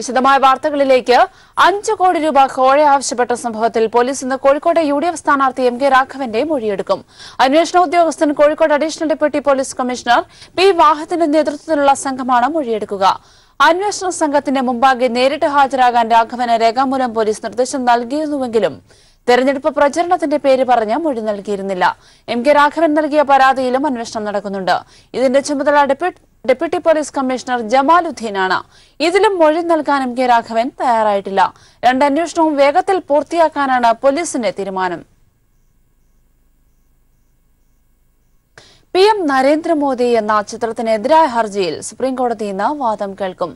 വിശദമായ വാർത്തകളിലേക്ക് 5 കോടി രൂപ കോഴ ആവശ്യപ്പെട്ട സംഭവത്തിൽ പോലീസ് ഇന്ന് കോഴിക്കോട് യുഡിഎഫ് സ്ഥാനാർത്ഥി എം കെ രാഘവന്റെ മൊഴിയെടുക്കും. അന്വേഷണ ഉദ്യോഗസ്ഥൻ Kozhikode additional deputy police commissioner P വാഹത്തിന്റെ നേതൃത്വത്തിലുള്ള സംഘമാണ് മൊഴിയെടുക്കുക. അന്വേഷണ സംഘത്തിന്റെ മുമ്പാകെ നേരിട്ട് ഹാജരാകാൻ രാഘവന് രേഖാമൂലം പോലീസ് നിർദ്ദേശം നൽകിയിരുന്നുവെങ്കിലും തെരഞ്ഞെടുപ്പ് പ്രചരണത്തിന്റെ പേര് പറഞ്ഞ് മൊഴി നൽകിയിരുന്നില്ല. എം കെ രാഘവൻ നൽകിയ പരാതിയിലും അന്വേഷണം നടക്കുന്നുണ്ട്. ഇതിന്റെ ചുമതല ഡെപ്യൂട്ടി പോലീസ് കമ്മീഷണർ ജമാലുദ്ദീനാണ്. ഇതിലും മൊഴി നൽകാൻ എം കെ രാഘവൻ തയ്യാറായിട്ടില്ല. അന്വേഷണവും വേഗത്തിൽ പൂർത്തിയാക്കാനാണ് പോലീസിന്റെ തീരുമാനം. PM നരേന്ദ്രമോദി എന്ന ചിത്രത്തിനെതിരായ ഹർജിയിൽ സുപ്രീംകോടതി ഇന്ന് വാദം കേൾക്കും.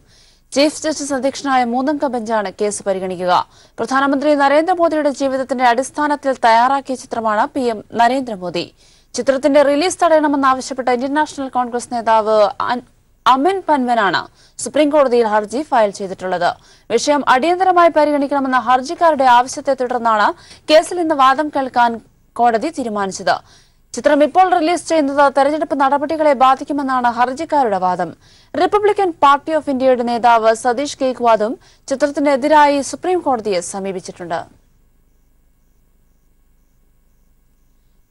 ചീഫ് ജസ്റ്റിസ് അധ്യക്ഷനായ 3-അംഗ ബെഞ്ചാണ് കേസ് പരിഗണിക്കുക. പ്രധാനമന്ത്രി നരേന്ദ്രമോദിയുടെ ജീവിതത്തിന്റെ അടിസ്ഥാനത്തിൽ തയ്യാറാക്കിയ ചിത്രമാണ് PM നരേന്ദ്രമോദി. ചിത്രത്തിന്റെ റിലീസ് തടയണമെന്നാവശ്യപ്പെട്ട ഇന്ത്യൻ നാഷണൽ കോൺഗ്രസ് നേതാവ് അമിൻ പൻവനാണ് സുപ്രീംകോടതിയിൽ ഹർജി ഫയൽ ചെയ്തിട്ടുള്ളത്. വിഷയം അടിയന്തരമായി പരിഗണിക്കണമെന്ന ഹർജിക്കാരുടെ ആവശ്യത്തെ തുടർന്നാണ് കേസിൽ ഇന്ന് വാദം കേൾക്കാൻ കോടതി തീരുമാനിച്ചത്. ചിത്രം ഇപ്പോൾ റിലീസ് ചെയ്യുന്നത് തെരഞ്ഞെടുപ്പ് നടപടികളെ ബാധിക്കുമെന്നാണ് ഹർജിക്കാരുടെ വാദം. റിപ്പബ്ലിക്കൻ പാർട്ടി ഓഫ് ഇന്ത്യയുടെ നേതാവ് സതീഷ് ഗെയ്ക്വാദും ചിത്രത്തിനെതിരായി സുപ്രീംകോടതിയെ സമീപിച്ചിട്ടുണ്ട്.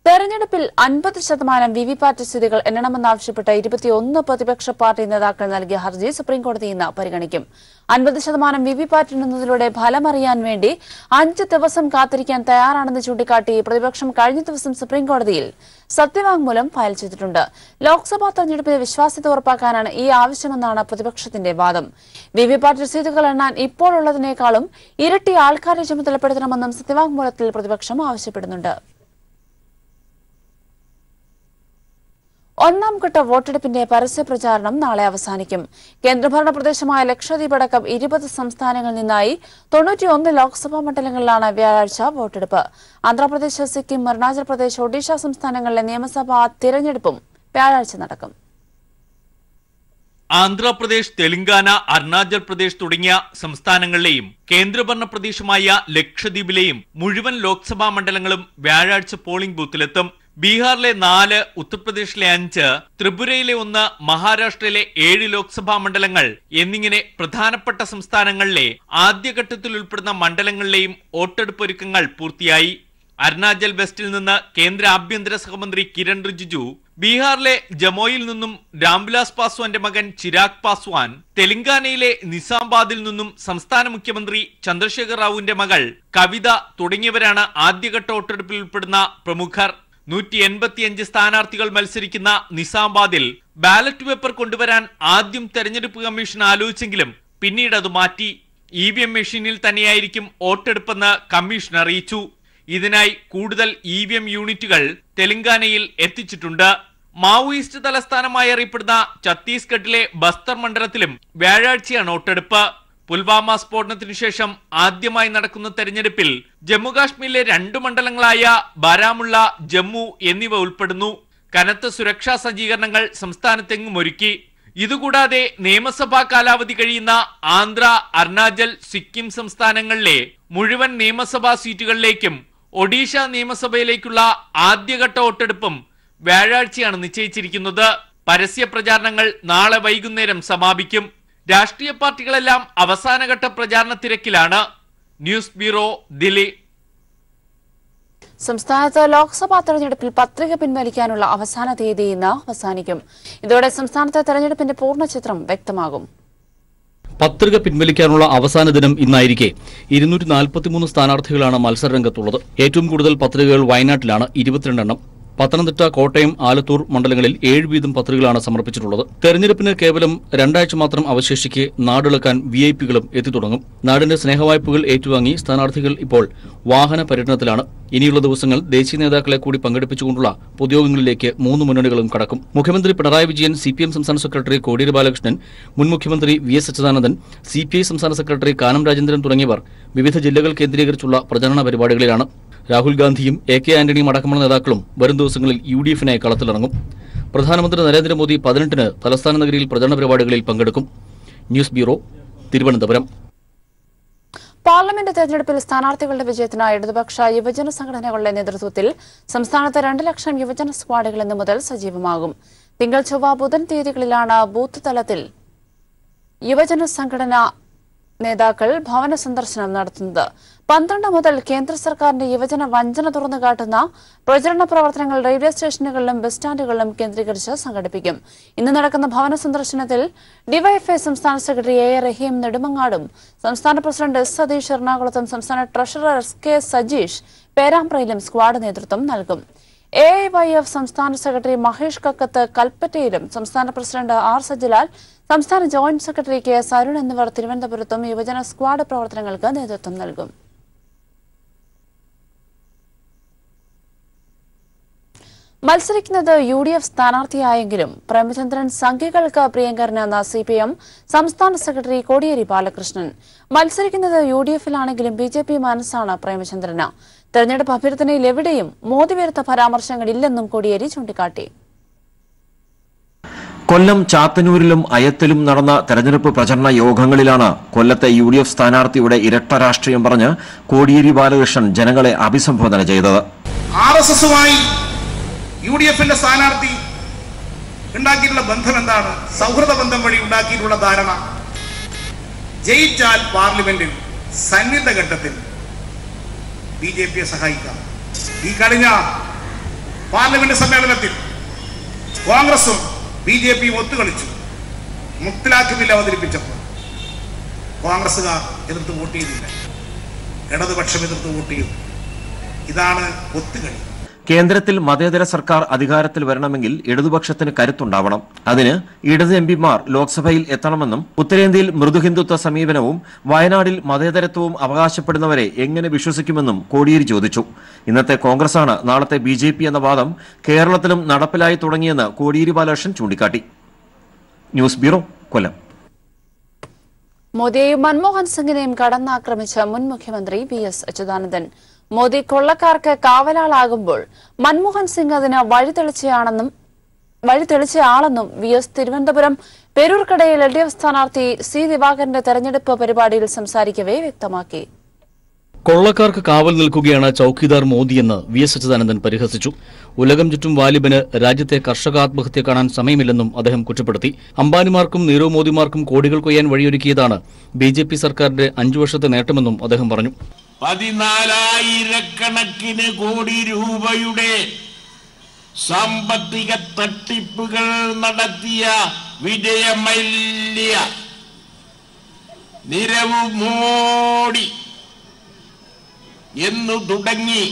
തെരഞ്ഞെടുപ്പിൽ 50% വിവിപാറ്റ് സ്ഥിതികൾ എണ്ണണമെന്നാവശ്യപ്പെട്ട് 21 പ്രതിപക്ഷ പാർട്ടി നേതാക്കൾ നൽകിയ ഹർജി സുപ്രീംകോടതി ഇന്ന് പരിഗണിക്കും. 50% വിവിപാറ്റ് എണ്ണുന്നതിലൂടെ ഫലമറിയാൻ വേണ്ടി 5 ദിവസം കാത്തിരിക്കാൻ തയ്യാറാണെന്ന് ചൂണ്ടിക്കാട്ടി പ്രതിപക്ഷം കഴിഞ്ഞ ദിവസം സുപ്രീംകോടതിയിൽ സത്യവാങ്മൂലം ഫയൽ ചെയ്തിട്ടുണ്ട്. ലോക്സഭാ തെരഞ്ഞെടുപ്പിലെ വിശ്വാസ്യത ഉറപ്പാക്കാനാണ് ഈ ആവശ്യമെന്നാണ് പ്രതിപക്ഷത്തിന്റെ വാദം. വിവിപാറ്റ് രസീതുകൾ എണ്ണാൻ ഇപ്പോൾ ഉള്ളതിനേക്കാളും ഇരട്ടി ആൾക്കാരെ ചുമതലപ്പെടുത്തണമെന്നും സത്യവാങ്മൂലത്തിൽ പ്രതിപക്ഷം ആവശ്യപ്പെടുന്നുണ്ട്. 1-ഘട്ട വോട്ടെടുപ്പിന്റെ പരസ്യപ്രചാരണം നാളെ അവസാനിക്കും. കേന്ദ്രഭരണ പ്രദേശമായ ലക്ഷദ്വീപ് അടക്കം 20 സംസ്ഥാനങ്ങളിൽ നിന്നായി 91 ലോക്സഭാ മണ്ഡലങ്ങളിലാണ് വ്യാഴാഴ്ച വോട്ടെടുപ്പ്. ആന്ധ്രാപ്രദേശ്, സിക്കിം, അരുണാചൽ പ്രദേശ്, ഒഡീഷ സംസ്ഥാനങ്ങളിലെ നിയമസഭാ തിരഞ്ഞെടുപ്പും വ്യാഴാഴ്ച നടക്കും. ആന്ധ്രാപ്രദേശ്, തെലങ്കാന, അരുണാചൽ പ്രദേശ് തുടങ്ങിയ സംസ്ഥാനങ്ങളിലെയും കേന്ദ്രഭരണ പ്രദേശമായ ലക്ഷദ്വീപിലെയും മുഴുവൻ ലോക്സഭാ മണ്ഡലങ്ങളും വ്യാഴാഴ്ച പോളിംഗ് ബൂത്തിലെത്തും. ബീഹാറിലെ 4, ഉത്തർപ്രദേശിലെ 5, ത്രിപുരയിലെ 1, മഹാരാഷ്ട്രയിലെ 7 ലോക്സഭാ മണ്ഡലങ്ങൾ എന്നിങ്ങനെ പ്രധാനപ്പെട്ട സംസ്ഥാനങ്ങളിലെ ആദ്യഘട്ടത്തിൽ ഉൾപ്പെടുന്ന മണ്ഡലങ്ങളിലെയും വോട്ടെടുപ്പ് ഒരുക്കങ്ങൾ പൂർത്തിയായി. അരുണാചൽ വെസ്റ്റിൽ നിന്ന് കേന്ദ്ര ആഭ്യന്തര സഹമന്ത്രി കിരൺ റിജിജു, ബീഹാറിലെ ജമോയിൽ നിന്നും രാംവിലാസ് പാസ്വാന്റെ മകൻ ചിരാഗ് പാസ്വാൻ, തെലങ്കാനയിലെ നിസാമാബാദിൽ നിന്നും സംസ്ഥാന മുഖ്യമന്ത്രി ചന്ദ്രശേഖർ റാവുവിന്റെ മകൾ കവിത തുടങ്ങിയവരാണ് ആദ്യഘട്ട വോട്ടെടുപ്പിൽ ഉൾപ്പെടുന്ന പ്രമുഖർ. 185 സ്ഥാനാർത്ഥികൾ മത്സരിക്കുന്ന നിസാമാബാദിൽ ബാലറ്റ് പേപ്പർ കൊണ്ടുവരാൻ ആദ്യം തെരഞ്ഞെടുപ്പ് കമ്മീഷൻ ആലോചിച്ചെങ്കിലും പിന്നീട് അത് മാറ്റി. EVM മെഷീനിൽ തന്നെയായിരിക്കും വോട്ടെടുപ്പെന്ന് കമ്മീഷൻ അറിയിച്ചു. ഇതിനായി കൂടുതൽ EVM യൂണിറ്റുകൾ തെലങ്കാനയിൽ എത്തിച്ചിട്ടുണ്ട്. മാവോയിസ്റ്റ് തലസ്ഥാനമായി അറിയപ്പെടുന്ന ഛത്തീസ്ഗഡിലെ ബസ്തർ മണ്ഡലത്തിലും വ്യാഴാഴ്ചയാണ് വോട്ടെടുപ്പ്. പുൽവാമ സ്ഫോടനത്തിനു ശേഷം ആദ്യമായി നടക്കുന്ന തെരഞ്ഞെടുപ്പിൽ ജമ്മുകാശ്മീരിലെ 2 മണ്ഡലങ്ങളായ ബാരാമുള്ള, ജമ്മു എന്നിവ ഉൾപ്പെടുന്നു. കനത്ത സുരക്ഷാ സജ്ജീകരണങ്ങൾ സംസ്ഥാനത്തെങ്ങും ഒരുക്കി. ഇതുകൂടാതെ നിയമസഭാ കാലാവധി കഴിയുന്ന ആന്ധ്ര, അരുണാചൽ, സിക്കിം സംസ്ഥാനങ്ങളിലെ മുഴുവൻ നിയമസഭാ സീറ്റുകളിലേക്കും ഒഡീഷ നിയമസഭയിലേക്കുള്ള ആദ്യഘട്ട വോട്ടെടുപ്പും വ്യാഴാഴ്ചയാണ് നിശ്ചയിച്ചിരിക്കുന്നത്. പരസ്യ പ്രചാരണങ്ങൾ നാളെ വൈകുന്നേരം സമാപിക്കും. രാഷ്ട്രീയ പാർട്ടികളെല്ലാം അവസാനഘട്ട പ്രചാരണ തിരക്കിലാണ്. News bureau, Delhi. സംസ്ഥാനത്ത് ലോക്സഭാ തെരഞ്ഞെടുപ്പിൽ പത്രിക പിൻവലിക്കാനുള്ള അവസാന തീയതി ഇന്ന് അവസാനിക്കും. ഇതോടെ സംസ്ഥാനത്തെ തെരഞ്ഞെടുപ്പിന്റെ പൂർണ്ണ ചിത്രം വ്യക്തമാകും. പത്രിക പിൻവലിക്കാനുള്ള അവസാന ദിനം ഇന്നായിരിക്കെ 243 സ്ഥാനാർത്ഥികളാണ് മത്സരരംഗത്തുള്ളത്. ഏറ്റവും കൂടുതൽ പത്രികകൾ വയനാട്ടിലാണ്, 22 എണ്ണം. പത്തനംതിട്ട, കോട്ടയം, ആലത്തൂർ മണ്ഡലങ്ങളിൽ 7 വീതം പത്രികകളാണ് സമർപ്പിച്ചിട്ടുള്ളത്. തെരഞ്ഞെടുപ്പിന് കേവലം 2 ആഴ്ച മാത്രം അവശേഷിക്കെ നാടിളക്കാൻ VIP-കളും എത്തിത്തുടങ്ങും. നാടിന്റെ സ്നേഹവായ്പകൾ ഏറ്റുവാങ്ങി സ്ഥാനാർത്ഥികൾ ഇപ്പോൾ വാഹന പര്യടനത്തിലാണ്. ഇനിയുള്ള ദിവസങ്ങൾ ദേശീയ നേതാക്കളെ കൂടി പങ്കെടുപ്പിച്ചുകൊണ്ടുള്ള പൊതുയോഗങ്ങളിലേക്ക് 3 മുന്നണികളും കടക്കും. മുഖ്യമന്ത്രി പിണറായി വിജയൻ, CPM സംസ്ഥാന സെക്രട്ടറി കോടിയേരി ബാലകൃഷ്ണൻ, മുൻ മുഖ്യമന്ത്രി VS അച്യുതാനന്ദൻ, CPI സംസ്ഥാന സെക്രട്ടറി കാനം രാജേന്ദ്രൻ തുടങ്ങിയവർ വിവിധ ജില്ലകൾ കേന്ദ്രീകരിച്ചുള്ള പ്രചരണ പരിപാടികളിലാണ്. രാഹുൽ ഗാന്ധിയും AK ആന്റണിയും അടക്കമുള്ള നേതാക്കളും വരും ദിവസങ്ങളിൽ UDF-നെ കളത്തിലിറങ്ങും. പ്രധാനമന്ത്രി നരേന്ദ്രമോദി 18-ന് തലസ്ഥാന നഗരിയിൽ പ്രചരണ പരിപാടികളിൽ പങ്കെടുക്കും. News bureau, Thiruvananthapuram. പാർലമെന്റ് തെരഞ്ഞെടുപ്പിൽ സ്ഥാനാർത്ഥികളുടെ വിജയത്തിന് ഇടതുപക്ഷ യുവജന സംഘടനകളുടെ നേതൃത്വത്തിൽ സംസ്ഥാനത്ത് 2 ലക്ഷം യുവജന സ്ക്വാഡുകൾ ഇന്നു മുതൽ സജീവമാകും. തിങ്കൾ, ചൊവ്വ, ബുധൻ തീയതികളിലാണ് ബൂത്ത് തലത്തിൽ യുവജന സംഘടന നേതാക്കൾ ഭവന സന്ദർശനം നടത്തുന്നത്. 12 മുതൽ കേന്ദ്ര സർക്കാരിന്റെ യുവജന വഞ്ചന തുറന്നുകാട്ടുന്ന പ്രചരണ പ്രവർത്തനങ്ങൾ റെയിൽവേ സ്റ്റേഷനുകളിലും ബസ് സ്റ്റാൻഡുകളിലും കേന്ദ്രീകരിച്ച് സംഘടിപ്പിക്കും. ഇന്ന് നടക്കുന്ന ഭവന സന്ദർശനത്തിൽ ഡിവൈഎഫ്ഐ സംസ്ഥാന സെക്രട്ടറി എ റഹീം നെടുമങ്ങാടും സംസ്ഥാന പ്രസിഡന്റ് എസ് സതീഷ് എറണാകുളത്തും സംസ്ഥാന ട്രഷറർ കെ സജീഷ് പേരാമ്പ്രയിലും സ്ക്വാഡ് നേതൃത്വം നൽകും. AIYF സംസ്ഥാന സെക്രട്ടറി മഹേഷ് കക്കത്ത് കൽപ്പറ്റയിലും സംസ്ഥാന പ്രസിഡന്റ് ആർ സജിലാൽ, സംസ്ഥാന joint secretary K S Arun എന്നിവർ തിരുവനന്തപുരത്തും യുവജന സ്ക്വാഡ് പ്രവർത്തനങ്ങൾക്ക് നേതൃത്വം നൽകും. മത്സരിക്കുന്നത് UDF സ്ഥാനാർത്ഥിയായെങ്കിലും പ്രേമചന്ദ്രൻ സംഘികൾക്ക് പ്രിയങ്കരനെന്ന CPM സംസ്ഥാന സെക്രട്ടറി കോടിയേരി ബാലകൃഷ്ണൻ. മത്സരിക്കുന്നത് UDFിലാണെങ്കിലും BJP മനസ്സാണ് പ്രേമചന്ദ്രന്. തെരഞ്ഞെടുപ്പ് അഭ്യർത്ഥനയിൽ എവിടെയും മോദി വിരുദ്ധ പരാമർശങ്ങളില്ലെന്നും കോടിയേരി ചൂണ്ടിക്കാട്ടി. കൊല്ലം ചാത്തന്നൂരിലും അയത്തിലും നടന്ന തെരഞ്ഞെടുപ്പ് പ്രചരണ യോഗങ്ങളിലാണ് കൊല്ലത്തെ UDF സ്ഥാനാർത്ഥിയുടെ ഇരട്ട രാഷ്ട്രീയം പറഞ്ഞ് കോടിയേരി ബാലകൃഷ്ണൻ ജനങ്ങളെ അഭിസംബോധന ചെയ്തത്. RSSുമായി UDFിന്റെ സ്ഥാനാർത്ഥി ഉണ്ടാക്കിയിട്ടുള്ള ബന്ധം എന്താണ്? സൗഹൃദ ബന്ധം വഴി ഉണ്ടാക്കിയിട്ടുള്ള ധാരണ ജയിച്ചാൽ പാർലമെന്റിൽ സന്നിധ ഘട്ടത്തിൽ BJPയെ സഹായിക്കാം. ഈ കഴിഞ്ഞ പാർലമെന്റ് സമ്മേളനത്തിൽ കോൺഗ്രസും BJPയും ഒത്തുകളിച്ചു. മുത്തലാഖ് ബിൽ അവതരിപ്പിച്ചപ്പോൾ കോൺഗ്രസുകാർ എതിർത്ത് വോട്ട് ചെയ്തില്ല, ഇടതുപക്ഷം എതിർത്ത് വോട്ട് ചെയ്തു. ഇതാണ് ഒത്തുകളി. കേന്ദ്രത്തിൽ മതേതര സർക്കാർ അധികാരത്തിൽ വരണമെങ്കിൽ ഇടതുപക്ഷത്തിന് കരുത്തുണ്ടാവണം. അതിന് ഇടത് MPമാർ ലോക്സഭയിൽ എത്തണമെന്നും ഉത്തരേന്ത്യയിൽ മൃദുഹിന്ദുത്വ സമീപനവും വയനാടിൽ മതേതരത്വവും അവകാശപ്പെടുന്നവരെ എങ്ങനെ വിശ്വസിക്കുമെന്നും കോടിയേരി ചോദിച്ചു. ഇന്നത്തെ കോൺഗ്രസാണ് നാളത്തെ BJP എന്ന വാദം കേരളത്തിലും നടപ്പിലായി തുടങ്ങിയെന്ന് കോടിയേരി ബാലകൃഷ്ണൻ ചൂണ്ടിക്കാട്ടി. ന്യൂസ് ബ്യൂറോ, കൊല്ലം. മോദിയെയും മൻമോഹൻ സിംഗിനെയും കടന്നാക്രമിച്ച മുൻ മുഖ്യമന്ത്രി VS അച്യുതാനന്ദൻ. മോദി കൊള്ളക്കാർക്ക് കാവലാളാകുമ്പോൾ മൻമോഹൻ സിംഗ് അതിന് വഴിതെളിച്ചയാളെന്നും VS തിരുവനന്തപുരം പേരൂർക്കടയിൽ LDF സ്ഥാനാർത്ഥി C ദിവാകരന്റെ തെരഞ്ഞെടുപ്പ് പരിപാടിയിൽ സംസാരിക്കവേ വ്യക്തമാക്കി. കൊള്ളക്കാർക്ക് കാവൽ നിൽക്കുകയാണ് ചൌക്കിദാർ മോദിയെന്ന് VS അച്യുതാനന്ദൻ പരിഹസിച്ചു. ഉലകം ചുറ്റും വാലിബന് രാജ്യത്തെ കർഷക ആത്മഹത്യ കാണാൻ സമയമില്ലെന്നും അദ്ദേഹം കുറ്റപ്പെടുത്തി. അംബാനിമാർക്കും നീരവ് മോദിമാർക്കും കോടികൾ കൊയ്യാൻ വഴിയൊരുക്കിയതാണ് BJP സർക്കാരിന്റെ 5 വർഷത്തെ നേട്ടമെന്നും അദ്ദേഹം പറഞ്ഞു. 14,000 കോടി രൂപയുടെ സാമ്പത്തിക തട്ടിപ്പുകൾ നടത്തിയ വിജയമല്യ നിരവ് മോഡി എന്നു തുടങ്ങി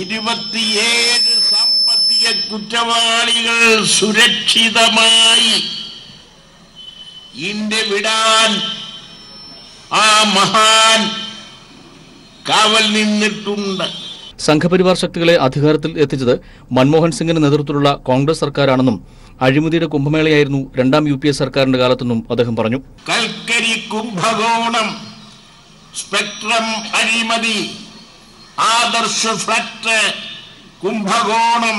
27 സാമ്പത്തിക കുറ്റവാളികൾ സുരക്ഷിതമായി ഇന്ത്യ വിടാൻ ആ മഹാൻ കാവൽ നിന്നിട്ടുണ്ട്. സംഘപരിവാർ ശക്തികളെ അധികാരത്തിൽ എത്തിച്ചത് മൻമോഹൻ സിംഗിന്റെ നേതൃത്വത്തിലുള്ള കോൺഗ്രസ് സർക്കാരാണെന്നും അഴിമതിയുടെ കുംഭമേളയായിരുന്നു 2ാം UPA സർക്കാരിന്റെ കാലത്തെന്നും അദ്ദേഹം പറഞ്ഞു. കൽക്കരി കുംഭകോണം, സ്പെക്ട്രം അഴിമതി, ആദർശ ഫ്ലാറ്റ് കുംഭകോണം,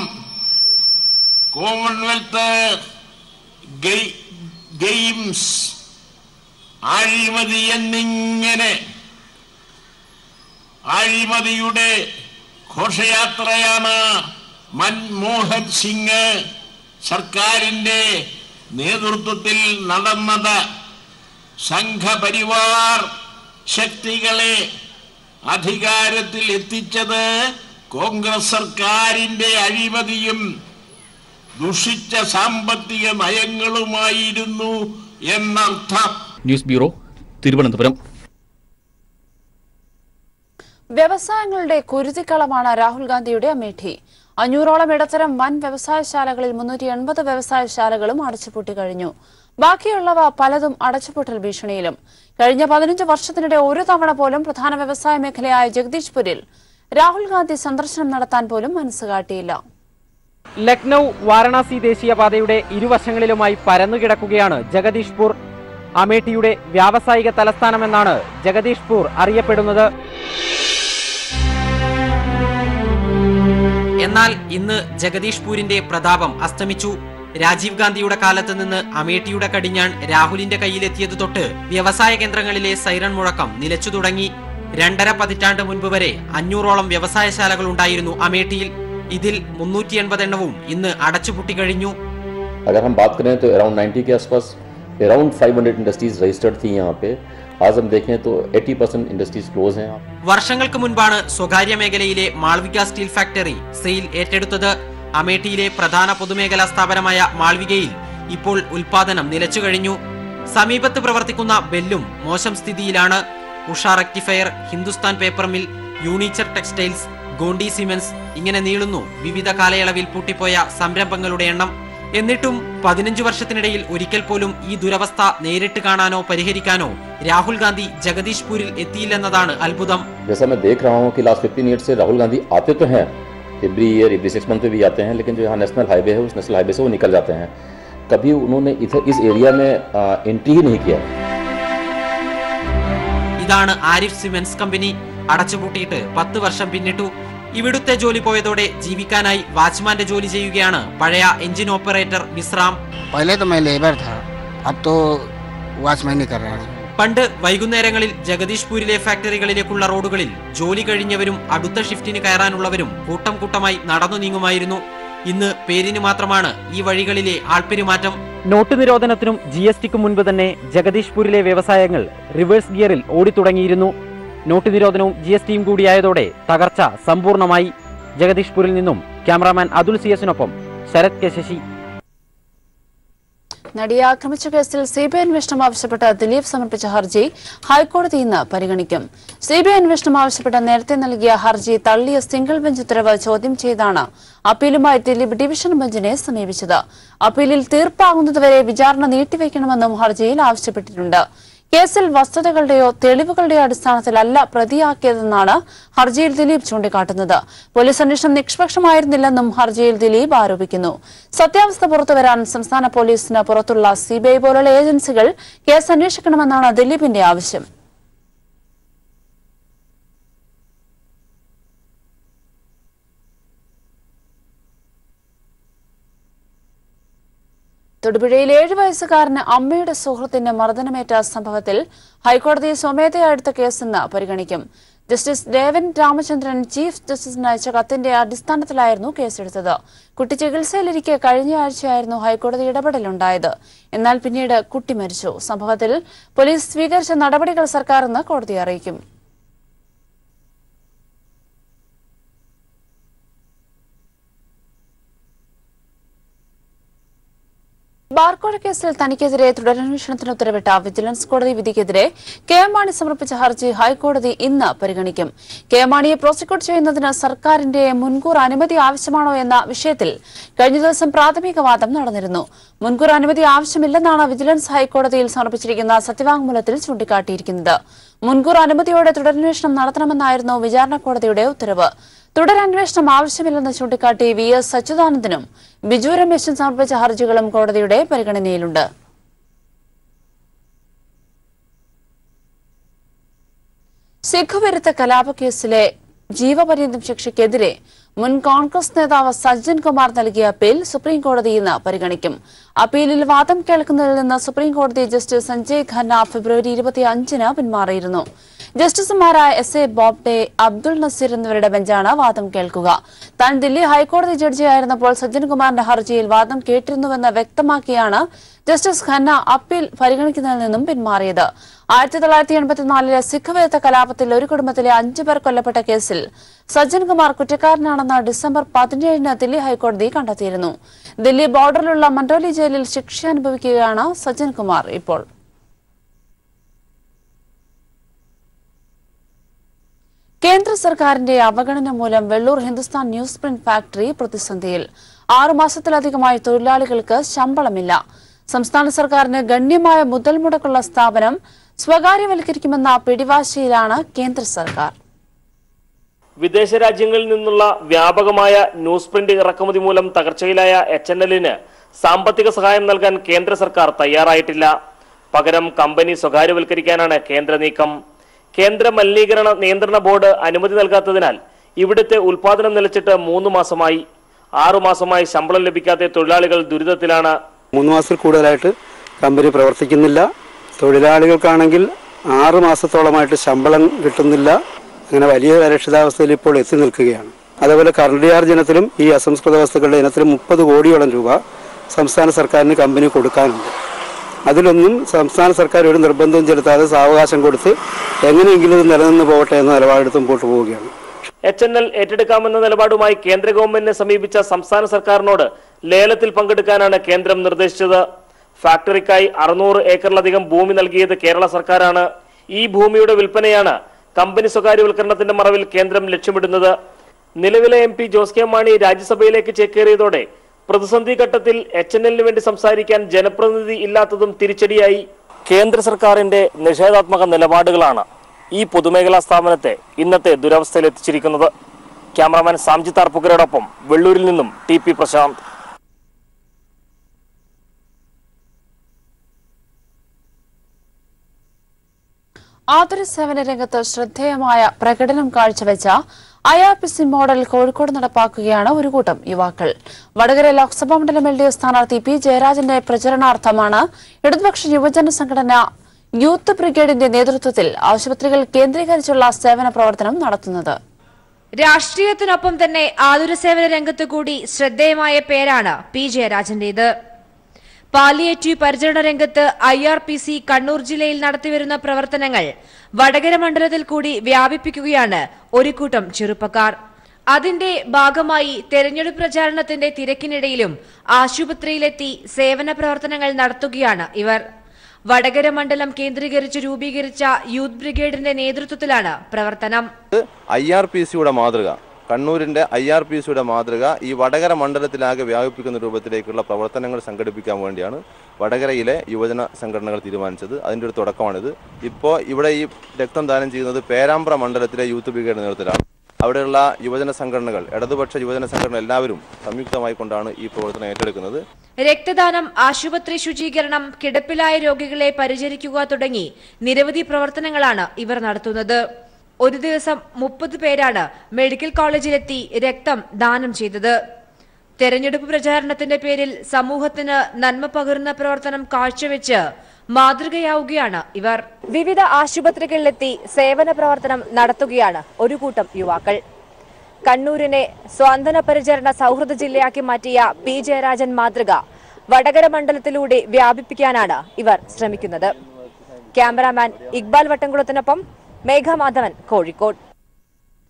കോമൺവെൽത്ത് ഗെയിംസ് അഴിമതി എന്നിങ്ങനെ അഴിമതിയുടെ ഘോഷയാത്രയാണ് മൻമോഹൻ സിംഗ് സർക്കാരിന്റെ നേതൃത്വത്തിൽ നടന്നത്. സംഘപരിവാർ ശക്തികളെ അധികാരത്തിൽ എത്തിച്ചത് കോൺഗ്രസ് സർക്കാരിന്റെ അഴിമതിയും ദുഷിച്ച സാമ്പത്തിക നയങ്ങളുമായിരുന്നു എന്നർത്ഥം. News bureau, Thiruvananthapuram. വ്യവസായങ്ങളുടെ കുരുതിക്കളമാണ് രാഹുൽ ഗാന്ധിയുടെ അമേഠി. 500ഓളം ഇടത്തരം വൻ വ്യവസായശാലകളിൽ 380 വ്യവസായശാലകളും അടച്ചുപൂട്ടി കഴിഞ്ഞു. ബാക്കിയുള്ളവ പലതും അടച്ചുപൂട്ടൽ ഭീഷണിയിലും. കഴിഞ്ഞ 15 വർഷത്തിനിടെ ഒരു തവണ പോലും പ്രധാന വ്യവസായ മേഖലയായ ജഗദീഷ്പൂരിൽ രാഹുൽ ഗാന്ധി സന്ദർശനം നടത്താൻ പോലും മനസ്സുകാട്ടിയില്ല. ലക്നൌ വാരണാസി ദേശീയപാതയുടെ ഇരുവശങ്ങളിലുമായി പരന്നുകിടക്കുകയാണ് ജഗദീഷ്പൂർ. അമേഠിയുടെ വ്യാവസായിക തലസ്ഥാനമെന്നാണ് ജഗദീഷ്പൂർ അറിയപ്പെടുന്നത്. എന്നാൽ ഇന്ന് ജഗദീഷ്പൂരിന്റെ പ്രതാപം അസ്തമിച്ചു. രാജീവ് ഗാന്ധിയുടെ കാലത്ത് നിന്ന് അമേഠിയുടെ കടിഞ്ഞാൺ രാഹുലിന്റെ കയ്യിലെത്തിയത് തൊട്ട് വ്യവസായ കേന്ദ്രങ്ങളിലെ സൈറൺ മുഴക്കം നിലച്ചു തുടങ്ങി. 2.5 പതിറ്റാണ്ട് മുൻപ് വരെ 500ഓളം വ്യവസായശാലകൾ ഉണ്ടായിരുന്നു അമേഠിയിൽ. ഇതിൽ 380 എണ്ണവും ഇന്ന് അടച്ചുപൂട്ടി കഴിഞ്ഞു. अगर हम बात करें तो अराउंड 90 के आसपास अराउंड 500 इंडस्ट्रीज रजिस्टर्ड थी यहाँ पे, आज हम देखें तो 80% इंडस्ट्रीज क्लोज हैं। വർഷങ്ങൾക്ക് മുൻപാണ് സ്വകാര്യ മേഖലയിലെ മാൾവിക സ്റ്റീൽ ഫാക്ടറി സെയിൽ ഏറ്റെടുത്തത്. അമേഠിയിലെ പ്രധാന പൊതുമേഖലാ സ്ഥാപനമായ മാൾവികയിൽ ഇപ്പോൾ ഉൽപാദനം നിലച്ചു കഴിഞ്ഞു. സമീപത്ത് പ്രവർത്തിക്കുന്ന ബെല്ലും മോശം സ്ഥിതിയിലാണ്. Usha rectifier, Hindustan paper mill, യൂണിച്ചർ ടെക്സ്റ്റൈൽസ്, ഗോണ്ടി സിമൻസ് ഇങ്ങനെ നീളുന്നു വിവിധ കാലയളവിൽ പൂട്ടിപ്പോയ സംരംഭങ്ങളുടെ എണ്ണം. എന്നിട്ടും 15 വർഷത്തിനിടയിൽ ഒരിക്കൽ പോലും ഈ ദുരവസ്ഥ നേരിട്ട് കാണാനോ പരിഹരിക്കാനോ രാഹുൽ ഗാന്ധി ജഗദീഷ്പൂരിൽ എത്തിയില്ലെന്നതാണ് അത്ഭുതം. जैसा मैं देख रहा हूं कि लास्ट 15 ईयर से राहुल गांधी आते तो हैं, एवरी ईयर एवरी 6 मंथ पे भी आते हैं, लेकिन जो यहाँ नेशनल हाईवे है उस नेशनल हाईवे से वो निकल जाते हैं. कभी उन्होंने इस एरिया में एंट्री ही नहीं किया. ഇതാണ് ആരിഫ് സിമൻസ് കമ്പനി. അടച്ചുപൂട്ടിയിട്ട് 10 വർഷം പിന്നിട്ടു. ഇവിടുത്തെ ജോലി പോയതോടെ ജീവിക്കാനായി വാച്ച്മാന്റെ ജോലി ചെയ്യുകയാണ് പഴയ എഞ്ചിൻ ഓപ്പറേറ്റർ വിശ്രാം. പണ്ട് വൈകുന്നേരങ്ങളിൽ ജഗദീഷ്പൂരിലെ ഫാക്ടറികളിലേക്കുള്ള റോഡുകളിൽ ജോലി കഴിഞ്ഞവരും അടുത്ത ഷിഫ്റ്റിന് കയറാനുള്ളവരും കൂട്ടം കൂട്ടമായി നടന്നു നീങ്ങുമായിരുന്നു. ഇന്ന് പേരിന് മാത്രമാണ് ഈ വഴികളിലെ ആൾപ്പെരുമാറ്റം. നോട്ട് നിരോധനത്തിനും GSTക്കും മുൻപ് തന്നെ ജഗദീഷ്പൂരിലെ വ്യവസായങ്ങൾ റിവേഴ്സ് ഗിയറിൽ ഓടിത്തുടങ്ങിയിരുന്നു. നോട്ട് നിരോധനവും GSTയും കൂടിയായതോടെ തകർച്ച സമ്പൂർണ്ണമായി. ജഗദീഷ്പൂരിൽ നിന്നും ക്യാമറാമാൻ അതുൽ CS-നൊപ്പം ശരത് കെ ശശി. നടിയെ ആക്രമിച്ച കേസിൽ CBI അന്വേഷണം ആവശ്യപ്പെട്ട് ദിലീപ് സമർപ്പിച്ച ഹർജി ഹൈക്കോടതി ഇന്ന് പരിഗണിക്കും. CBI അന്വേഷണം ആവശ്യപ്പെട്ട് നേരത്തെ നൽകിയ ഹർജി തള്ളിയ സിംഗിൾ ബെഞ്ച് ഉത്തരവ് ചോദ്യം ചെയ്താണ് അപ്പീലുമായി ദിലീപ് ഡിവിഷൻ ബെഞ്ചിനെ സമീപിച്ചത്. അപ്പീലിൽ തീർപ്പാകുന്നതുവരെ വിചാരണ നീട്ടിവെക്കണമെന്നും ഹർജിയിൽ ആവശ്യപ്പെട്ടിട്ടുണ്ട്. കേസിൽ വസ്തുതകളുടെയോ തെളിവുകളുടെയോ അടിസ്ഥാനത്തിലല്ല പ്രതിയാക്കിയതെന്നാണ് ഹർജിയിൽ ദിലീപ് ചൂണ്ടിക്കാട്ടുന്നത്. പോലീസ് അന്വേഷണം നിഷ്പക്ഷമായിരുന്നില്ലെന്നും ഹർജിയിൽ ദിലീപ് ആരോപിക്കുന്നു. സത്യാവസ്ഥ പുറത്തുവരാൻ സംസ്ഥാന പോലീസിന് പുറത്തുള്ള CBI പോലുള്ള ഏജൻസികൾ കേസ് അന്വേഷിക്കണമെന്നാണ് ദിലീപിന്റെ ആവശ്യം. തൊടുപുഴയിൽ 7 വയസ്സുകാരന് അമ്മയുടെ സുഹൃത്തിന്റെ മർദ്ദനമേറ്റ സംഭവത്തിൽ ഹൈക്കോടതി സ്വമേധയാ എടുത്ത കേസെന്ന് പരിഗണിക്കും. ജസ്റ്റിസ് ദേവൻ രാമചന്ദ്രൻ ചീഫ് ജസ്റ്റിസിന് അയച്ച കത്തിന്റെ അടിസ്ഥാനത്തിലായിരുന്നു കേസെടുത്തത്. കുട്ടി ചികിത്സയിലിരിക്കെ കഴിഞ്ഞയാഴ്ചയായിരുന്നു ഹൈക്കോടതി ഇടപെടലുണ്ടായത്. എന്നാൽ പിന്നീട് കുട്ടി മരിച്ചു. സംഭവത്തിൽ പോലീസ് സ്വീകരിച്ച നടപടികൾ സർക്കാർ ഇന്ന് കോടതിയെ അറിയിക്കും. ബാർക്കോഴ കേസിൽ തനിക്കെതിരെ തുടരന്വേഷണത്തിന് ഉത്തരവിട്ട വിജിലൻസ് കോടതി വിധിക്കെതിരെ KM മാണി സമർപ്പിച്ച ഹർജി ഹൈക്കോടതി ഇന്ന് പരിഗണിക്കും. KM മാണിയെ പ്രോസിക്യൂട്ട് ചെയ്യുന്നതിന് സർക്കാരിന്റെ മുൻകൂർ അനുമതി ആവശ്യമാണോ എന്ന വിഷയത്തിൽ കഴിഞ്ഞ ദിവസം പ്രാഥമിക വാദം നടന്നിരുന്നു. മുൻകൂർ അനുമതി ആവശ്യമില്ലെന്നാണ് വിജിലൻസ് ഹൈക്കോടതിയിൽ സമർപ്പിച്ചിരിക്കുന്ന സത്യവാങ്മൂലത്തിൽ ചൂണ്ടിക്കാട്ടിയിരിക്കുന്നത്. മുൻകൂർ അനുമതിയോടെ തുടരന്വേഷണം നടത്തണമെന്നായിരുന്നു വിചാരണ കോടതിയുടെ ഉത്തരവ്. തുടരന്വേഷണം ആവശ്യമില്ലെന്ന് ചൂണ്ടിക്കാട്ടി VS അച്യുതാനന്ദനും ബിജു രമേശും സമർപ്പിച്ച ഹർജികളും കോടതിയുടെ പരിഗണനയിലുണ്ട്. സിഖ് വിരുദ്ധ കലാപക്കേസിലെ ജീവപര്യന്തം ശിക്ഷയ്ക്കെതിരെ മുൻ കോൺഗ്രസ് നേതാവ് സജ്ജൻ കുമാർ നൽകിയ അപ്പീൽ സുപ്രീംകോടതി ഇന്ന് പരിഗണിക്കും. അപ്പീലിൽ വാദം കേൾക്കുന്നതിൽ നിന്ന് സുപ്രീംകോടതി ജസ്റ്റിസ് സഞ്ജയ് ഖന്ന ഫെബ്രുവരി 25-ന് പിന്മാറിയിരുന്നു. ജസ്റ്റിസുമാരായ SA ബോബ്ഡെ, അബ്ദുൾ നസീർ എന്നിവരുടെ ബെഞ്ചാണ് വാദം കേൾക്കുക. താൻ ദില്ലി ഹൈക്കോടതി ജഡ്ജിയായിരുന്നപ്പോൾ സജ്ജൻകുമാറിന്റെ ഹർജിയിൽ വാദം കേട്ടിരുന്നുവെന്ന് വ്യക്തമാക്കിയാണ് ജസ്റ്റിസ് ഖന്ന അപ്പീൽ പരിഗണിക്കുന്നതിൽ നിന്നും പിന്മാറിയത്. 1984-ലെ സിഖ് വിരുദ്ധ കലാപത്തിൽ ഒരു കുടുംബത്തിലെ 5 പേർ കൊല്ലപ്പെട്ട കേസിൽ സജ്ജൻകുമാർ കുറ്റക്കാരനാണെന്ന് ഡിസംബർ 17-ന് ദില്ലി ഹൈക്കോടതി കണ്ടെത്തിയിരുന്നു. ദില്ലി ബോർഡറിലുള്ള മണ്ടോലി ജയിലിൽ ശിക്ഷ അനുഭവിക്കുകയാണ് സജ്ജൻകുമാർ ഇപ്പോൾ. കേന്ദ്ര സർക്കാരിന്റെ അവഗണന മൂലം Vellur Hindustan news print factory പ്രതിസന്ധിയിൽ. 6 മാസത്തിലധികമായി തൊഴിലാളികൾക്ക് ശമ്പളമില്ല. സംസ്ഥാന സർക്കാരിന് ഗണ്യമായ മുതൽ മുടക്കുള്ള സ്ഥാപനം സ്വകാര്യവൽക്കരിക്കുമെന്ന പിടിവാശിയിലാണ് കേന്ദ്ര സർക്കാർ. വിദേശ രാജ്യങ്ങളിൽ നിന്നുള്ള വ്യാപകമായ ന്യൂസ് പ്രിന്റ് ഇറക്കുമതി മൂലം തകർച്ചയിലായ HNL-ന് സാമ്പത്തിക സഹായം നൽകാൻ കേന്ദ്ര സർക്കാർ തയ്യാറായിട്ടില്ല. പകരം കമ്പനി സ്വകാര്യവൽക്കരിക്കാനാണ് കേന്ദ്ര നീക്കം. കേന്ദ്ര മലിനീകരണ നിയന്ത്രണ ബോർഡ് അനുമതി നൽകാത്തതിനാൽ ഇവിടുത്തെ ഉൽപാദനം നിലച്ചിട്ട് 3 മാസമായി. 6 മാസമായി ശമ്പളം ലഭിക്കാത്ത തൊഴിലാളികൾ ദുരിതത്തിലാണ്. 3 മാസത്തിൽ കൂടുതലായിട്ട് കമ്പനി പ്രവർത്തിക്കുന്നില്ല. തൊഴിലാളികൾക്കാണെങ്കിൽ 6 മാസത്തോളമായിട്ട് ശമ്പളം കിട്ടുന്നില്ല. അങ്ങനെ വലിയ അരക്ഷിതാവസ്ഥയിൽ ഇപ്പോൾ എത്തി നിൽക്കുകയാണ്. അതേപോലെ കറണ്ട് ചാർജ് ഇനത്തിലും ഈ അസംസ്കൃത വസ്തുക്കളുടെ ഇനത്തിലും 30 കോടിയോളം രൂപ സംസ്ഥാന സർക്കാരിന് കമ്പനി കൊടുക്കാനുണ്ട്. അതിലൊന്നും സംസ്ഥാന സർക്കാർ ഒരു നിർബന്ധവും ചെലുത്താതെ സാവകാശം കൊടുത്ത് എങ്ങനെയെങ്കിലും ഇത് നിലനിന്ന് പോകട്ടെ എന്ന നിലപാടെടുത്ത് മുമ്പോട്ട് പോവുകയാണ്. HNL ഏറ്റെടുക്കാമെന്ന നിലപാടുമായി കേന്ദ്ര ഗവൺമെന്റിനെ സമീപിച്ച സംസ്ഥാന സർക്കാരിനോട് ലേലത്തിൽ പങ്കെടുക്കാനാണ് കേന്ദ്രം നിർദ്ദേശിച്ചത്. ഫാക്ടറിക്കായി 600 ഏക്കറിലധികം ഭൂമി നൽകിയത് കേരള സർക്കാരാണ്. ഈ ഭൂമിയുടെ വിൽപ്പനയാണ് കമ്പനി സ്വകാര്യവൽക്കരണത്തിന്റെ മറവിൽ കേന്ദ്രം ലക്ഷ്യമിടുന്നത്. നിലവിലെ MP ജോസ് കെ മാണി രാജ്യസഭയിലേക്ക് ചേക്കേറിയതോടെ പ്രതിസന്ധി ഘട്ടത്തിൽ HNLന് വേണ്ടി സംസാരിക്കാൻ ജനപ്രതിനിധി ഇല്ലാത്തതും തിരിച്ചടിയായി. കേന്ദ്ര സർക്കാരിന്റെ നിഷേധാത്മക നിലപാടുകളാണ് ഈ പൊതുമേഖലാ സ്ഥാപനത്തെ ഇന്നത്തെ ദുരവസ്ഥയിൽ എത്തിച്ചിരിക്കുന്നത്. ക്യാമറാമാൻ സാംജിത്ത് ആർപ്പുക്കരോടൊപ്പം വെള്ളൂരിൽ നിന്നും TP പ്രശാന്ത്. ആതുര സേവന രംഗത്ത് ശ്രദ്ധേയമായ പ്രകടനം കാഴ്ചവെച്ച IRPC മോഡൽ കോഴിക്കോട് നടപ്പാക്കുകയാണ് ഒരു കൂട്ടം യുവാക്കൾ. വടകര ലോക്സഭാ മണ്ഡലം LDF സ്ഥാനാർത്ഥി P ജയരാജന്റെ പ്രചരണാർത്ഥമാണ് ഇടതുപക്ഷ യുവജന സംഘടന യൂത്ത് ബ്രിഗേഡിന്റെ നേതൃത്വത്തിൽ ആശുപത്രികൾ കേന്ദ്രീകരിച്ചുള്ള സേവന പ്രവർത്തനം നടത്തുന്നത്. രാഷ്ട്രീയത്തിനൊപ്പം തന്നെ ആതുര സേവന രംഗത്ത് കൂടി ശ്രദ്ധേയമായ പേരാണ് P ജയരാജന്റേത്. പാലിയേറ്റീവ് പരിചരണ രംഗത്ത് IRPC കണ്ണൂർ ജില്ലയിൽ നടത്തിവരുന്ന പ്രവർത്തനങ്ങൾ വടകര മണ്ഡലത്തിൽ കൂടി വ്യാപിപ്പിക്കുകയാണ് ഒരു കൂട്ടം ചെറുപ്പക്കാർ. അതിന്റെ ഭാഗമായി തെരഞ്ഞെടുപ്പ് പ്രചാരണത്തിന്റെ തിരക്കിനിടയിലും ആശുപത്രിയിലെത്തി സേവന പ്രവർത്തനങ്ങൾ നടത്തുകയാണ് ഇവർ. വടകര മണ്ഡലം കേന്ദ്രീകരിച്ച് രൂപീകരിച്ച യൂത്ത് ബ്രിഗേഡിന്റെ നേതൃത്വത്തിലാണ് പ്രവർത്തനം. IRPCയുടെ മാതൃക, കണ്ണൂരിന്റെ IRPCയുടെ മാതൃക ഈ വടകര മണ്ഡലത്തിലാകെ വ്യാപിപ്പിക്കുന്ന രൂപത്തിലേക്കുള്ള പ്രവർത്തനങ്ങൾ സംഘടിപ്പിക്കാൻ വേണ്ടിയാണ് വടകരയിലെ യുവജന സംഘടനകൾ തീരുമാനിച്ചത്. അതിൻ്റെ ഒരു തുടക്കമാണിത്. ഇപ്പോൾ ഇവിടെ ഈ രക്തം ദാനം ചെയ്യുന്നത് പേരാമ്പ്ര മണ്ഡലത്തിലെ യൂത്ത് ബ്രിഗേഡ് നേതൃത്വത്തിലാണ്. അവിടെയുള്ള യുവജന സംഘടനകൾ, ഇടതുപക്ഷ യുവജന സംഘടന എല്ലാവരും സംയുക്തമായി കൊണ്ടാണ് ഈ പ്രവർത്തനം ഏറ്റെടുക്കുന്നത്. രക്തദാനം, ആശുപത്രി ശുചീകരണം, കിടപ്പിലായ രോഗികളെ പരിചരിക്കുക തുടങ്ങി നിരവധി പ്രവർത്തനങ്ങളാണ് ഇവർ നടത്തുന്നത്. ഒരു ദിവസം 30 പേരാണ് മെഡിക്കൽ കോളേജിലെത്തി രക്തം ദാനം ചെയ്തത്. തെരഞ്ഞെടുപ്പ് പ്രചാരണത്തിന്റെ പേരിൽ സമൂഹത്തിന് നന്മ പകരുന്ന പ്രവർത്തനം കാഴ്ചവെച്ച് മാതൃകയാവുകയാണ് ഇവർ. വിവിധ ആശുപത്രികളിലെത്തി സേവന പ്രവർത്തനം നടത്തുകയാണ് ഒരു കൂട്ടം യുവാക്കൾ. കണ്ണൂരിനെ സ്വാന്തന പരിചരണ സൗഹൃദ ജില്ലയാക്കി മാറ്റിയ P ജയരാജൻ മാതൃക വടകര മണ്ഡലത്തിലൂടെ വ്യാപിപ്പിക്കാനാണ് ഇവർ ശ്രമിക്കുന്നത്. ക്യാമറാമാൻ ഇക്ബാൽ വട്ടംകുളത്തിനൊപ്പം മേഘമാധവൻ, കോഴിക്കോട്.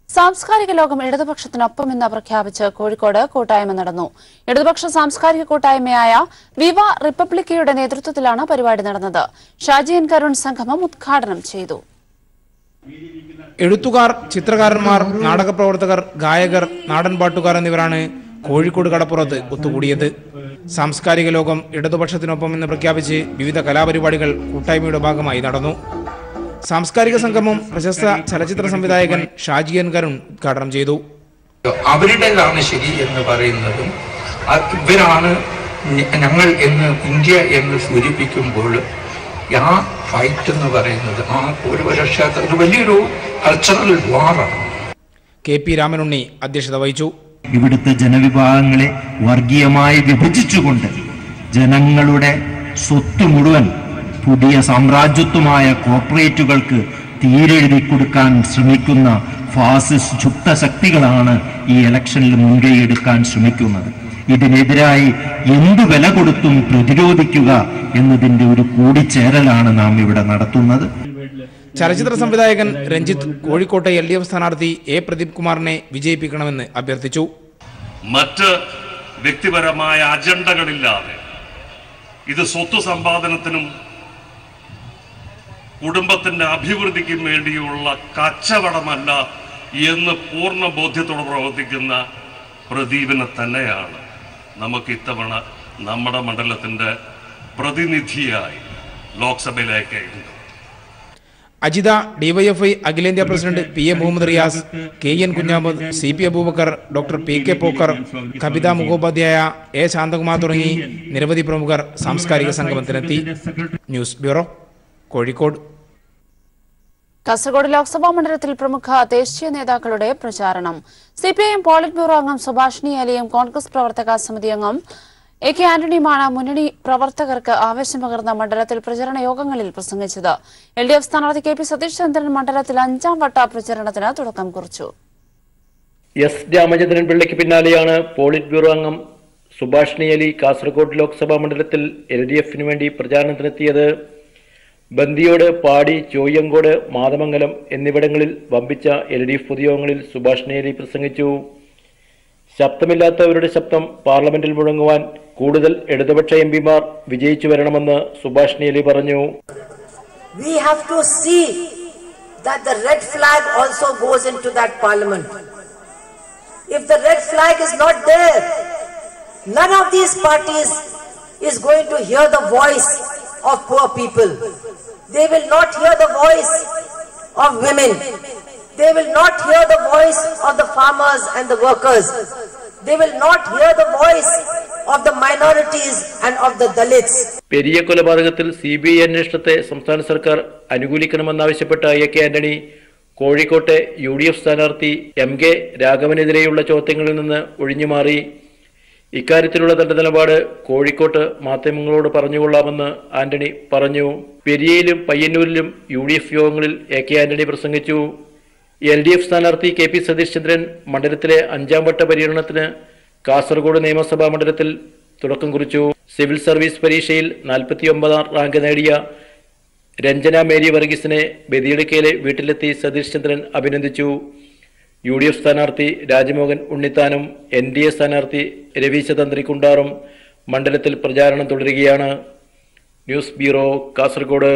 സാംസ്കാരിക ലോകം ഇടതുപക്ഷത്തിനൊപ്പമെന്ന് പ്രഖ്യാപിച്ച് കോഴിക്കോട് കൂട്ടായ്മ നടന്നു. ഇടതുപക്ഷ സാംസ്കാരിക കൂട്ടായ്മയായ വിവ റിപ്പബ്ലിക്കയുടെ നേതൃത്വത്തിലാണ് പരിപാടി നടന്നത്. ഷാജി എൻ കരുൺ സംഗമം ഉദ്ഘാടനം ചെയ്തു. എഴുത്തുകാർ, ചിത്രകാരന്മാർ, നാടകപ്രവർത്തകർ, ഗായകർ, നാടൻപാട്ടുകാർ എന്നിവരാണ് കോഴിക്കോട് കടപ്പുറത്ത് ഒത്തുകൂടിയത്. സാംസ്കാരിക ലോകം ഇടതുപക്ഷത്തിനൊപ്പമെന്ന് പ്രഖ്യാപിച്ച് വിവിധ കലാപരിപാടികൾ കൂട്ടായ്മയുടെ ഭാഗമായി നടന്നു. സാംസ്കാരിക സംഗമം പ്രശസ്ത ചലച്ചിത്ര സംവിധായകൻ ഷാജി എൻ കരുൺ ഉദ്ഘാടനം ചെയ്തു. അവരുടേതാണ് ശരി എന്ന് പറയുന്നതും ഇവരാണ് ഞങ്ങൾ എന്ന് ഇന്ത്യ എന്ന് സൂചിപ്പിക്കുമ്പോൾ ആ ഫൈറ്റ് എന്ന് പറയുന്നത് ആ ഒരു ഒരു വലിയൊരു കൾച്ചറൽ വാറാണ്. KP രാമനുണ്ണി അധ്യക്ഷത വഹിച്ചു. ഇവിടുത്തെ ജനവിഭാഗങ്ങളെ വർഗീയമായി വിഭജിച്ചുകൊണ്ട് ജനങ്ങളുടെ സ്വത്ത് മുഴുവൻ പുതിയ സാമ്രാജ്യത്വമായ കോർപ്പറേറ്റുകൾക്ക് തീരെഴുതി കൊടുക്കാൻ ശ്രമിക്കുന്ന ഫാസിസ്റ്റ് ഛുപ്ത ശക്തികളാണ് ഈ ഇലക്ഷനിൽ മുൻകൈയെടുക്കാൻ ശ്രമിക്കുന്നത്. ഇതിനെതിരായി എന്തു വില കൊടുത്തും പ്രതിരോധിക്കുക എന്നതിന്റെ ഒരു കൂടിച്ചേരലാണ് നാം ഇവിടെ നടത്തുന്നത്. ചലച്ചിത്ര സംവിധായകൻ രഞ്ജിത്ത് കോഴിക്കോട്ടെ LDF സ്ഥാനാർത്ഥി A പ്രദീപ് കുമാറിനെ വിജയിപ്പിക്കണമെന്ന് അഭ്യർത്ഥിച്ചു. മറ്റ് വ്യക്തിപരമായ അജണ്ടകളില്ലാതെ ഇത് സ്വത്ത് സമ്പാദനത്തിനും കുടുംബത്തിന്റെ അഭിവൃദ്ധിക്കും വേണ്ടിയുള്ള കച്ചവടമല്ല എന്ന് പൂർണ്ണ ബോധ്യത്തോടെ പ്രവർത്തിക്കുന്ന പ്രദീപിനെ തന്നെയാണ് നമുക്ക് ഇത്തവണ നമ്മുടെ മണ്ഡലത്തിന്റെ പ്രതിനിധിയായി ലോക്സഭയിലേക്ക്. അജിത, DYFI അഖിലേന്ത്യാ president PM Muhammad Riyas, KN Kunhammad, CP Aboobacker, doctor PK Pokker, Kavitha Mukhopadhyay, A Shanthakumar തുടങ്ങി നിരവധി പ്രമുഖർ സാംസ്കാരിക സംഗമത്തിനെത്തി. News bureau, Kozhikode. കാസർഗോഡ് ലോക്സഭാ മണ്ഡലത്തിൽ പ്രമുഖ ദേശീയ നേതാക്കളുടെ പ്രചാരണം. CPIM പോളിറ്റ് ബ്യൂറോ അംഗം സുഭാഷിണി അലിയും കോൺഗ്രസ് പ്രവർത്തക സമിതി അംഗം AK ആന്റണിയുമാണ് മുന്നണി പ്രവർത്തകർക്ക് ആവേശം പകർന്ന മണ്ഡലത്തിൽ പ്രചരണ യോഗങ്ങളിൽ പ്രസംഗിച്ചത്. LDF സ്ഥാനാർത്ഥി KP സതീഷ് ചന്ദ്രൻ മണ്ഡലത്തിൽ 5ാം വട്ട പ്രചരണത്തിന് തുടക്കം കുറിച്ചു. S രാമചന്ദ്രൻ പിള്ളയ്ക്ക് പിന്നാലെയാണ് പോളിറ്റ് ബ്യൂറോ അംഗം സുഭാഷിണി അലി കാസർഗോഡ് ലോക്സഭാ മണ്ഡലത്തിൽ LDF-ന് വേണ്ടി പ്രചാരണത്തിനെത്തിയത്. ബന്ദിയോട്, പാടി, ചോയ്യങ്കോട്, മാതമംഗലം എന്നിവിടങ്ങളിൽ വമ്പിച്ച LDF പൊതുയോഗങ്ങളിൽ സുഭാഷിണി അലി പ്രസംഗിച്ചു. ശബ്ദമില്ലാത്തവരുടെ ശബ്ദം പാർലമെന്റിൽ മുഴങ്ങുവാൻ കൂടുതൽ ഇടതുപക്ഷ എംപിമാർ വിജയിച്ചു വരണമെന്ന് സുഭാഷിണി അലി പറഞ്ഞു. We have to see that the red flag also goes into that parliament. If the red flag is not there, none of these parties is going to hear the voice of poor people. They will not hear the voice of women. They will not hear the voice of the farmers and the workers. They will not hear the voice of the minorities and of the Dalits. Periya കൊലപാതകത്തിൽ CBI അന്വേഷണത്തെ സംസ്ഥാന സർക്കാർ അനുകൂലിക്കണമെന്നാവശ്യപ്പെട്ട AK Antony കോഴിക്കോട്ടെ UDF സ്ഥാനാർത്ഥി MK രാഘവനെതിരെയുള്ള ചോദ്യങ്ങളിൽ നിന്ന് ഒഴിഞ്ഞുമാറി. ഇക്കാര്യത്തിലുള്ള തന്റെ നിലപാട് കോഴിക്കോട്ട് മാധ്യമങ്ങളോട് പറഞ്ഞുകൊള്ളാമെന്ന് ആന്റണി പറഞ്ഞു. പെരിയയിലും പയ്യന്നൂരിലും UDF യോഗങ്ങളിൽ AK ആന്റണി പ്രസംഗിച്ചു. LDF സ്ഥാനാർത്ഥി KP സതീഷ് ചന്ദ്രൻ മണ്ഡലത്തിലെ 5ാം വട്ട പര്യടനത്തിന് കാസർഗോഡ് നിയമസഭാ മണ്ഡലത്തിൽ തുടക്കം കുറിച്ചു. സിവിൽ സർവീസ് പരീക്ഷയിൽ 49ാം റാങ്ക് നേടിയ രഞ്ജന മേരി വർഗീസിനെ ബദിയടുക്കയിലെ വീട്ടിലെത്തി സതീഷ് ചന്ദ്രൻ അഭിനന്ദിച്ചു. UDF സ്ഥാനാർത്ഥി രാജ്മോഹൻ ഉണ്ണിത്താനും NDA സ്ഥാനാർത്ഥി രവീശ തന്ത്രിക്കുണ്ടാറും മണ്ഡലത്തിൽ പ്രചാരണം തുടരുകയാണ്. News bureau, Kasaragod.